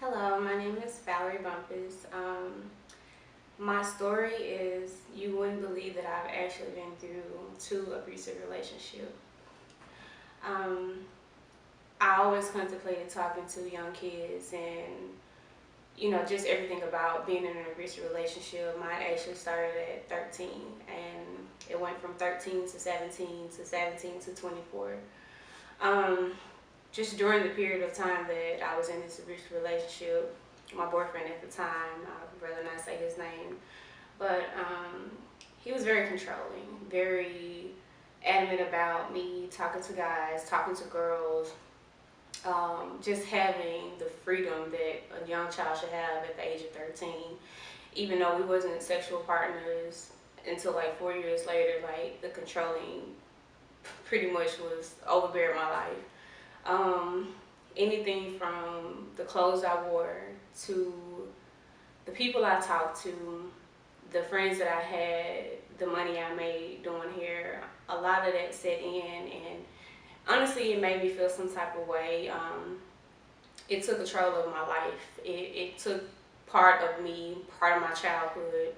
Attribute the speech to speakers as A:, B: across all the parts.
A: Hello, my name is Valerie Bumpus. My story is you wouldn't believe that I've actually been through two abusive relationships. Um, I always contemplated talking to young kids and just everything about being in an abusive relationship. Mine actually started at 13 and it went from 13 to 17 to 17 to 24. Um, just during the period of time that I was in this abusive relationship, my boyfriend at the time, I'd rather not say his name, but he was very controlling, very adamant about me talking to guys, talking to girls, just having the freedom that a young child should have at the age of 13. Even though we wasn't sexual partners until like 4 years later, like the controlling pretty much was overbearing my life. Um, Anything from the clothes I wore to the people I talked to, the friends that I had, the money I made doing hair, a lot of that set in, and honestly, it made me feel some type of way. It took control of my life. It took part of me, part of my childhood.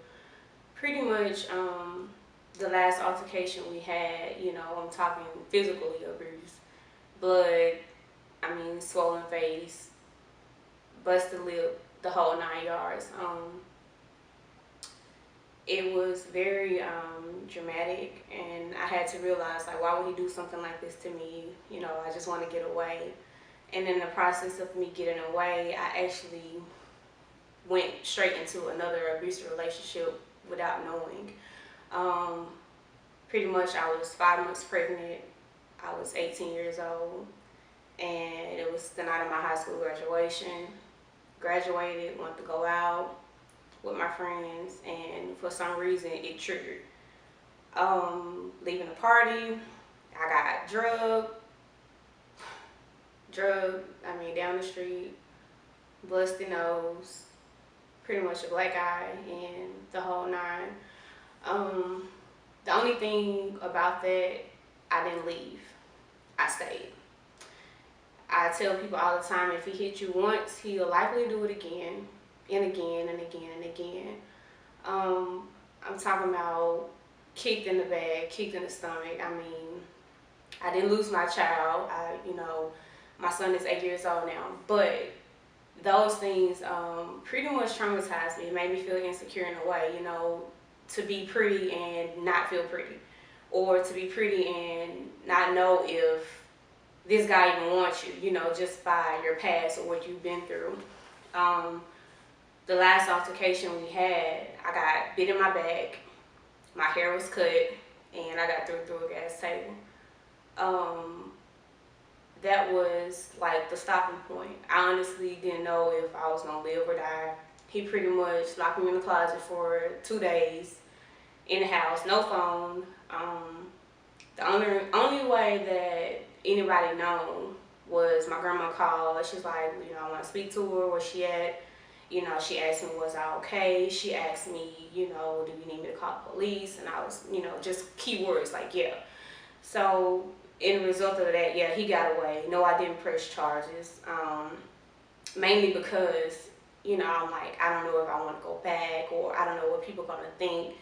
A: Pretty much, the last altercation we had, I'm talking physically abuse, blood, swollen face, busted lip, the whole 9 yards. It was very dramatic, and I had to realize, like, why would he do something like this to me? I just want to get away. And in the process of me getting away, I actually went straight into another abusive relationship without knowing. Um, Pretty much, I was 5 months pregnant. I was 18 years old, and it was the night of my high school graduation. Graduated, wanted to go out with my friends, and for some reason it triggered. Leaving the party, I got down the street, busted nose, pretty much a black eye, and the whole nine. The only thing about that, I didn't leave. I stayed. I tell people all the time, if he hit you once, he'll likely do it again, and again, and again, and again. I'm talking about kicked in the back, kicked in the stomach. I didn't lose my child. My son is 8 years old now, but those things pretty much traumatized me. It made me feel insecure in a way, to be pretty and not feel pretty, or to be pretty and not know if this guy even wants you, just by your past or what you've been through. The last altercation we had, I got bit in my back, my hair was cut, and I got through a gas table. That was like the stopping point. I honestly didn't know if I was gonna live or die. He pretty much locked me in the closet for 2 days in the house, no phone. The only way that anybody known was my grandma called. She's like, I want to speak to her. Where she at? She asked me, was I okay? She asked me, do you need me to call the police? And I was, just keywords like, yeah. So in result of that, yeah, he got away. No, I didn't press charges. Mainly because, I'm like, I don't know if I want to go back, or I don't know what people are going to think.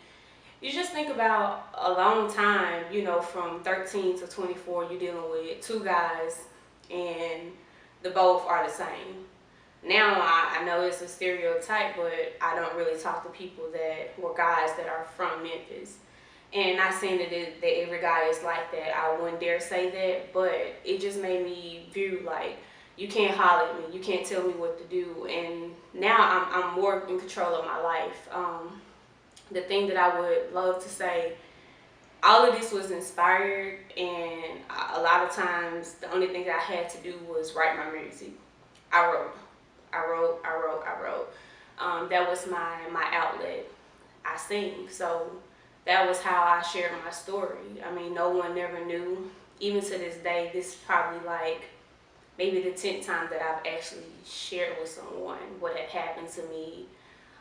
A: You just think about a long time, from 13 to 24, you're dealing with two guys, and the both are the same. Now I know it's a stereotype, but I don't really talk to people that were guys that are from Memphis. And not saying that every guy is like that. I wouldn't dare say that, but it just made me view like, you can't holler at me, you can't tell me what to do. And now I'm more in control of my life. The thing that I would love to say, all of this was inspired, and a lot of times the only thing that I had to do was write my music. I wrote. That was my outlet. I sing, so that was how I shared my story. No one never knew. Even to this day, this is probably like maybe the 10th time that I've actually shared with someone what had happened to me.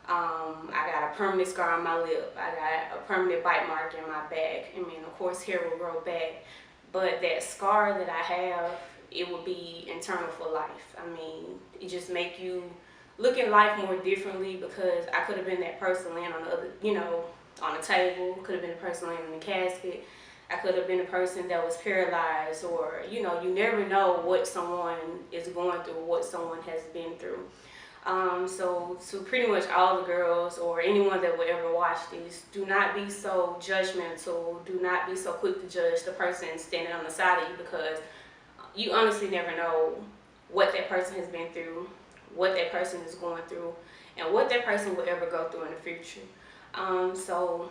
A: I got a permanent scar on my lip. I got a permanent bite mark in my back. Of course, hair will grow back, but that scar that I have, it will be internal for life. It just make you look at life more differently, because I could have been that person laying on the other, on the table. Could have been the person laying in the casket. I could have been a person that was paralyzed, or you never know what someone is going through, what someone has been through. So to pretty much all the girls or anyone that will ever watch this, do not be so judgmental. Do not be so quick to judge the person standing on the side of you, because you honestly never know what that person has been through, what that person is going through, and what that person will ever go through in the future. So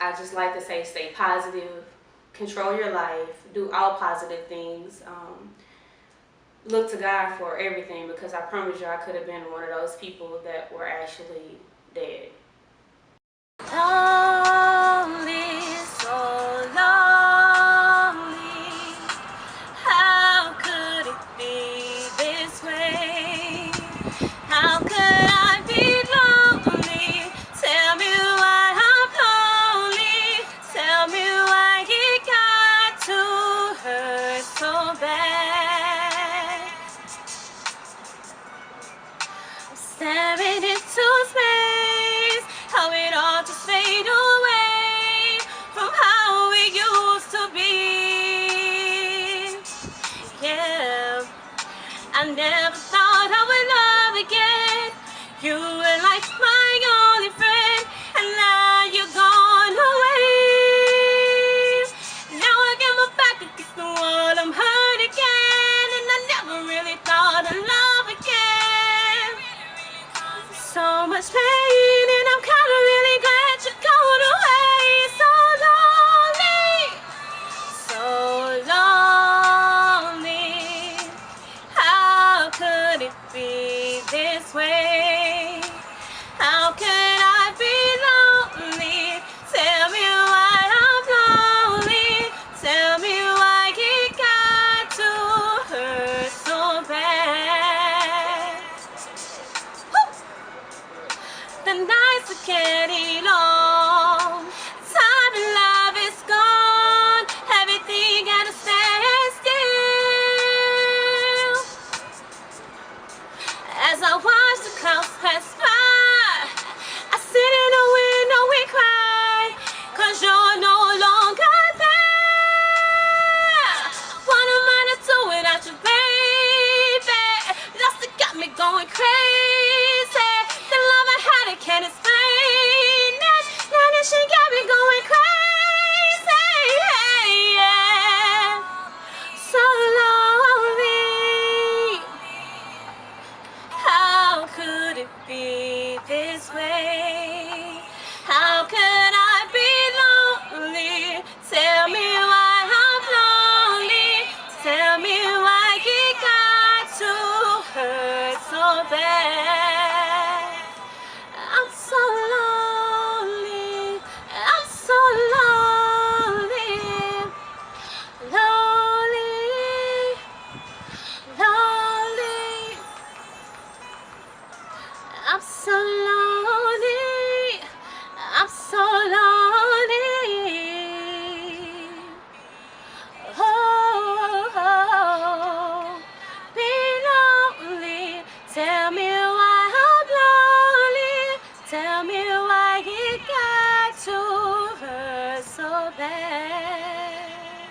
A: I just like to say, stay positive, control your life, do all positive things. Look to God for everything, because I promise you, I could have been one of those people that were actually dead. Lonely, so lonely. How could it be this way? How could I be lonely? Tell me why I'm lonely. Tell me why it got to hurt so bad. I'm staring into space, how it all just fade away from how we used to be. Yeah, I never thought I would love again. You were like my